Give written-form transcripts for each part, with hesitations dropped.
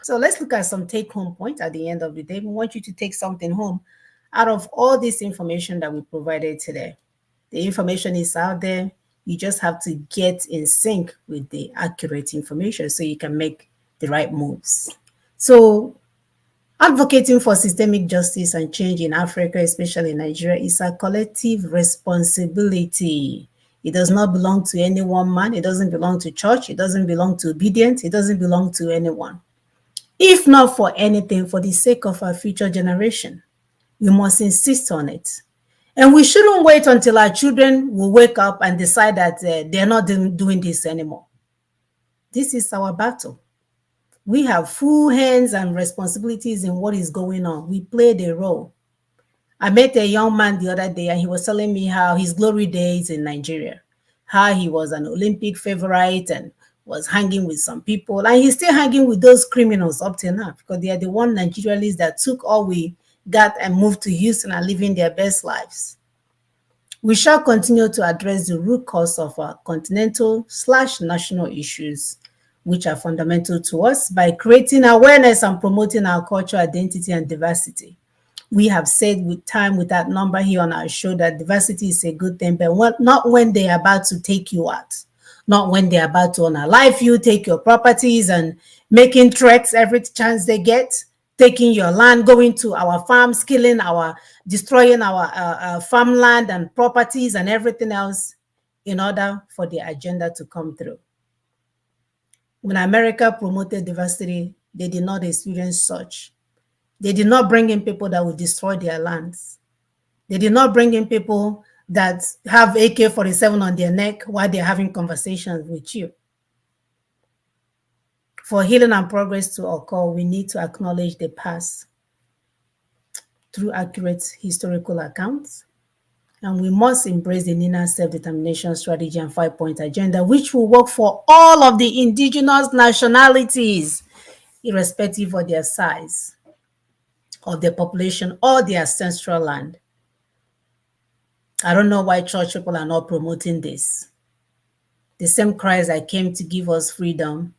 So let's look at some take-home points at the end of the day. We want you to take something home out of all this information that we provided today. The information is out there. You just have to get in sync with the accurate information so you can make the right moves. So advocating for systemic justice and change in Africa, especially Nigeria, is a collective responsibility. It does not belong to any one man. It doesn't belong to church. It doesn't belong to obedience. It doesn't belong to anyone. If not for anything, for the sake of our future generation, we must insist on it. And we shouldn't wait until our children will wake up and decide that they're not doing this anymore. This is our battle. We have full hands and responsibilities in what is going on. We played a role. I met a young man the other day and he was telling me how his glory days in Nigeria, how he was an Olympic favorite and was hanging with some people. And he's still hanging with those criminals up till now because they are the one Nigerians that took all we got and moved to Houston and living their best lives. We shall continue to address the root cause of our continental/national issues, which are fundamental to us, by creating awareness and promoting our cultural identity and diversity. We have said with time with that number here on our show that diversity is a good thing, but not when they're about to take you out, not when they're about to unalive you, take your properties and making threats every chance they get, taking your land, going to our farms, destroying our farmland and properties and everything else in order for the agenda to come through. When America promoted diversity, they did not experience such. They did not bring in people that would destroy their lands. They did not bring in people that have AK-47 on their neck while they're having conversations with you. For healing and progress to occur, we need to acknowledge the past through accurate historical accounts. And we must embrace the NINA self-determination strategy and 5-point agenda, which will work for all of the indigenous nationalities, irrespective of their size, of their population, or their ancestral land. I don't know why church people are not promoting this. The same Christ that came to give us freedom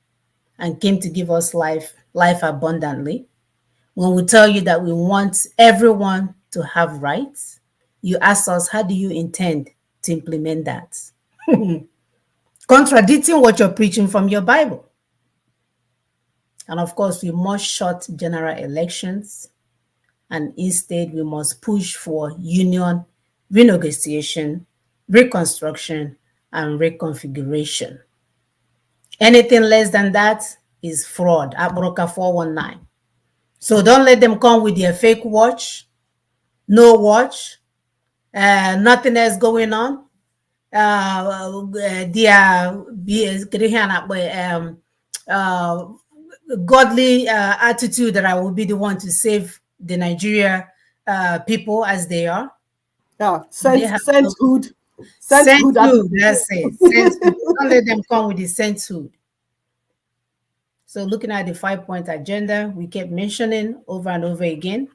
and came to give us life abundantly. When we tell you that we want everyone to have rights, you ask us, how do you intend to implement that? Contradicting what you're preaching from your Bible. And of course, we must shut general elections, and instead we must push for union renegotiation, reconstruction, and reconfiguration. Anything less than that is fraud. Abroka 419. So don't let them come with their fake watch, no watch, nothing else going on. Godly attitude that I will be the one to save the Nigeria people as they are. Yeah, sainthood. Sainthood, that's it. Sainthood. Don't let them come with the sainthood. So looking at the 5-point agenda, we kept mentioning over and over again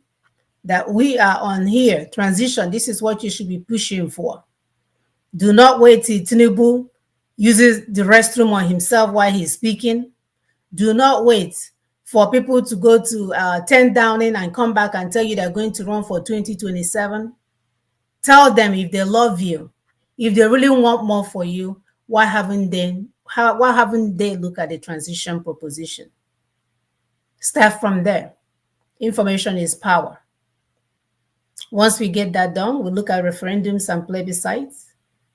that we are on here, transition. This is what you should be pushing for. Do not wait till Tinubu uses the restroom on himself while he's speaking. Do not wait for people to go to 10 Downing and come back and tell you they're going to run for 2027. Tell them if they love you, if they really want more for you, why haven't they looked at the transition proposition? Start from there. Information is power. Once we get that done, we'll look at referendums and plebiscites,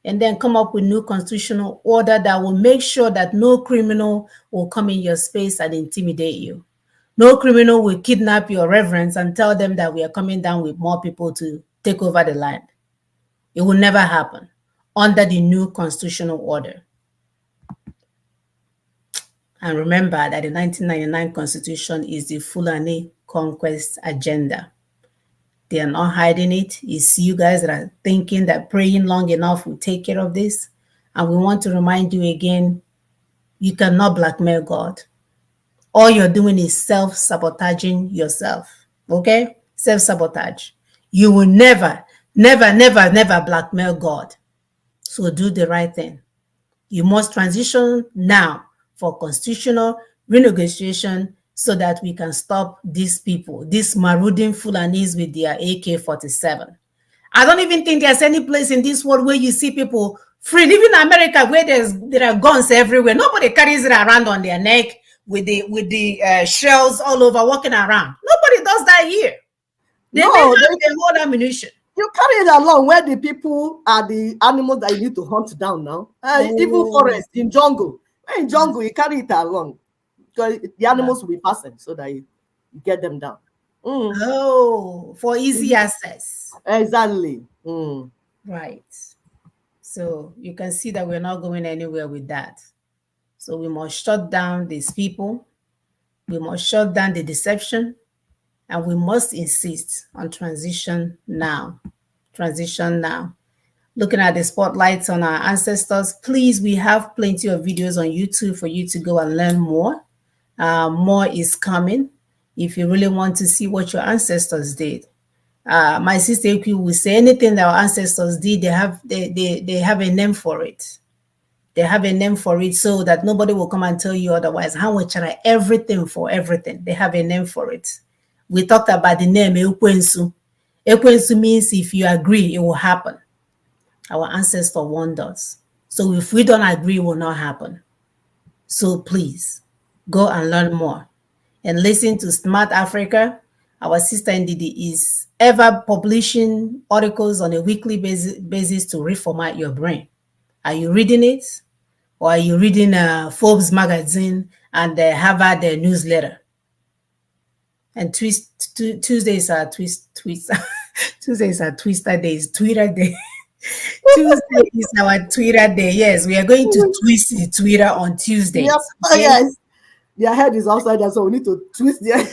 and then come up with new constitutional order that will make sure that no criminal will come in your space and intimidate you. No criminal will kidnap your reverends and tell them that we are coming down with more people to take over the land. It will never happen under the new constitutional order. And remember that the 1999 Constitution is the Fulani conquest agenda. They are not hiding it. It's you guys that are thinking that praying long enough will take care of this. And we want to remind you again, you cannot blackmail God. All you're doing is self-sabotaging yourself. Okay? Self-sabotage. You will never blackmail God. So do the right thing. You must transition now for constitutional renegotiation, so that we can stop these people, these marauding Fulanis with their AK-47. I don't even think there's any place in this world where you see people free. Even America, where there are guns everywhere. Nobody carries it around on their neck with the shells all over walking around. Nobody does that here. They may have their own ammunition. You carry it along where the people are the animals that you need to hunt down now. Even forest, in jungle. In jungle, you carry it along. Because the animals will be passing so that you get them down. Oh, for easy access. Exactly. Right. So you can see that we're not going anywhere with that. So we must shut down these people. We must shut down the deception. And we must insist on transition now. Transition now. Looking at the spotlights on our ancestors, please, we have plenty of videos on YouTube for you to go and learn more. More is coming. If you really want to see what your ancestors did, my sister Q will say anything that our ancestors did, they have a name for it. They have a name for it so that nobody will come and tell you otherwise. How much are everything for everything? They have a name for it. We talked about the name Ekwensu. Ekwensu means if you agree, it will happen. Our ancestor warned us. So if we don't agree, it will not happen. So please, go and learn more. And listen to Smart Africa. Our sister Ndidi is ever publishing articles on a weekly basis to reformat your brain. Are you reading it? Or are you reading Forbes magazine and the Harvard newsletter? And Tuesdays are Tuesdays are Twister days, Twitter day. Tuesday is our Twitter day. Yes, we are going to twist the Twitter on Tuesdays. Yep. Okay? Yes. Their head is outside there, so we need to twist their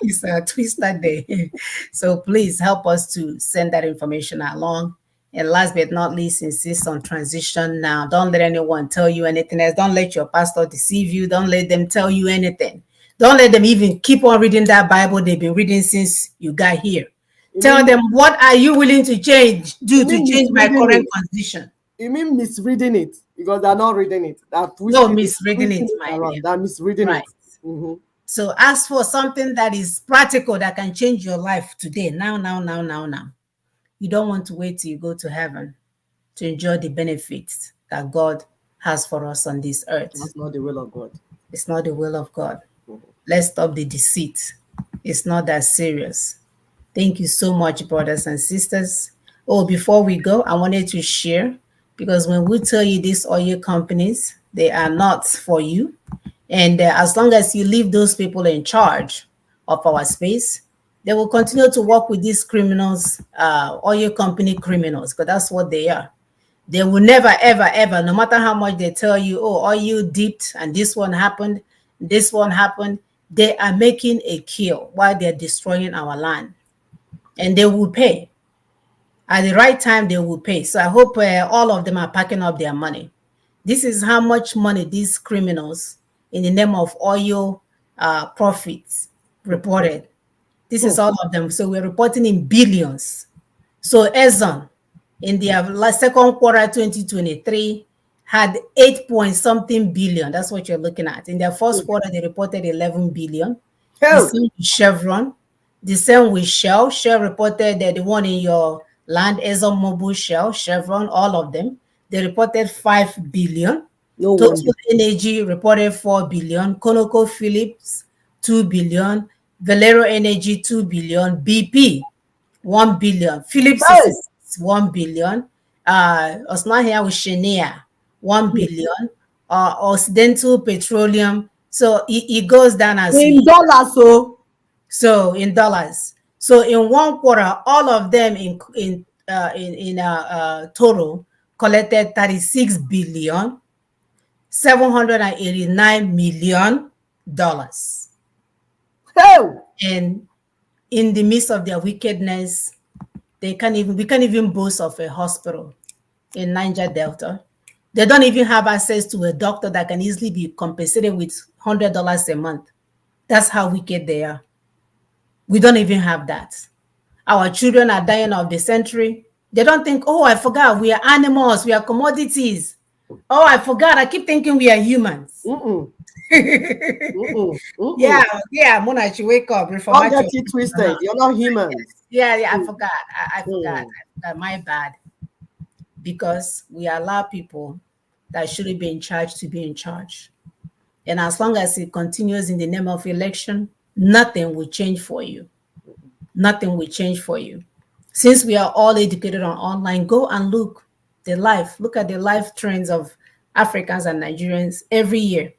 It's a Twister day. So please help us to send that information along. And last but not least, insist on transition now. Don't let anyone tell you anything else. Don't let your pastor deceive you. Don't let them tell you anything. Don't let them even keep on reading that Bible they've been reading since you got here. Tell them, what are you willing to change to change my current condition? You mean misreading it? Because they're not reading it. No, misreading it, my dear. They're misreading it. So ask for something that is practical, that can change your life today. Now. You don't want to wait till you go to heaven to enjoy the benefits that God has for us on this earth. That's not the will of God. It's not the will of God. Let's stop the deceit. It's not that serious. Thank you so much, brothers and sisters. Oh, before we go, I wanted to share, because when we tell you these oil companies, they are not for you. And as long as you leave those people in charge of our space, they will continue to work with these criminals, oil company criminals, because that's what they are. They will never, ever, ever, no matter how much they tell you, oh, oil dipped and this one happened, they are making a kill while they're destroying our land. And they will pay. At the right time, they will pay. So I hope all of them are packing up their money. This is how much money these criminals, in the name of oil profits, reported. This is all of them. So we're reporting in billions. So Exxon, in their second quarter 2023, had 8-point-something billion. That's what you're looking at. In their first quarter, they reported 11 billion. The same with Chevron. The same with Shell. Shell reported that the one in your land, ExxonMobil, Shell, Chevron, all of them, they reported 5 billion. Total Energy reported 4 billion. ConocoPhillips, 2 billion. Valero Energy, 2 billion. BP, 1 billion. Phillips, 1 billion. Osmahia with Cheniere, 1 billion. Occidental Petroleum. So it goes down as in dollars. So in dollars. So in one quarter, all of them in total collected 36 billion, $789 million. And in the midst of their wickedness, we can't even boast of a hospital in Niger Delta. They don't even have access to a doctor that can easily be compensated with $100 a month. That's how wicked they are. We don't even have that. Our children are dying of dysentery. They don't think, oh, I forgot, we are animals, we are commodities. Oh, I forgot, I keep thinking we are humans. Yeah, yeah, Mona, she wake up, Don't reformat get your it twisted. You're not humans. Yeah, yeah, I Mm, forgot. I forgot. mm. My bad. Because we allow people that shouldn't be in charge to be in charge. And as long as it continues in the name of election, nothing will change for you. Nothing will change for you. Since we are all educated on online, go and look at the life trends of Africans and Nigerians every year.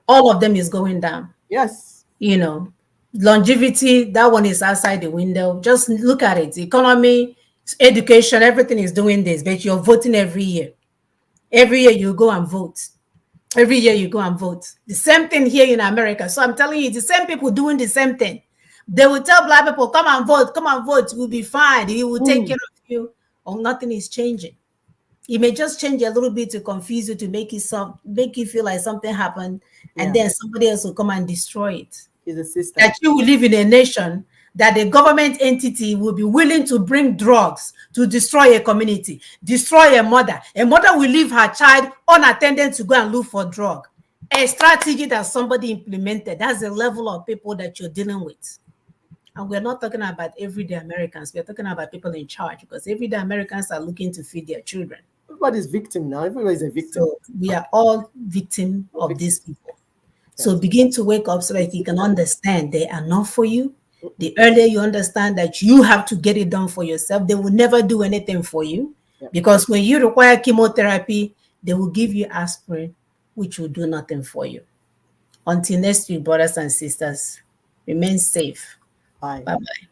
All of them is going down. Yes. You know, longevity, that one is outside the window. Just look at it. Economy, education, everything is doing this, but you're voting every year. Every year you go and vote. Every year you go and vote. The same thing here in America. So I'm telling you, the same people doing the same thing. They will tell black people, come and vote, we'll be fine. He will take care Mm, of you. Or nothing is changing. It may just change a little bit to confuse you, to make you feel like something happened, and yeah. then somebody else will come and destroy it. It's a That system. you will live in a nation that the government entity will be willing to bring drugs to destroy a community, destroy a mother. A mother will leave her child unattended to go and look for drug. A strategy that somebody implemented. That's the level of people that you're dealing with. And we're not talking about everyday Americans. We're talking about people in charge, because everyday Americans are looking to feed their children. Everybody's victim now. Everybody's a victim. So we are all victim We're of these victims. people. So Yes. begin to wake up so that you can understand they are not for you. The earlier you understand that you have to get it done for yourself, they will never do anything for you. Yeah. Because when you require chemotherapy, they will give you aspirin, which will do nothing for you. Until next week, brothers and sisters, remain safe. Bye. Bye bye.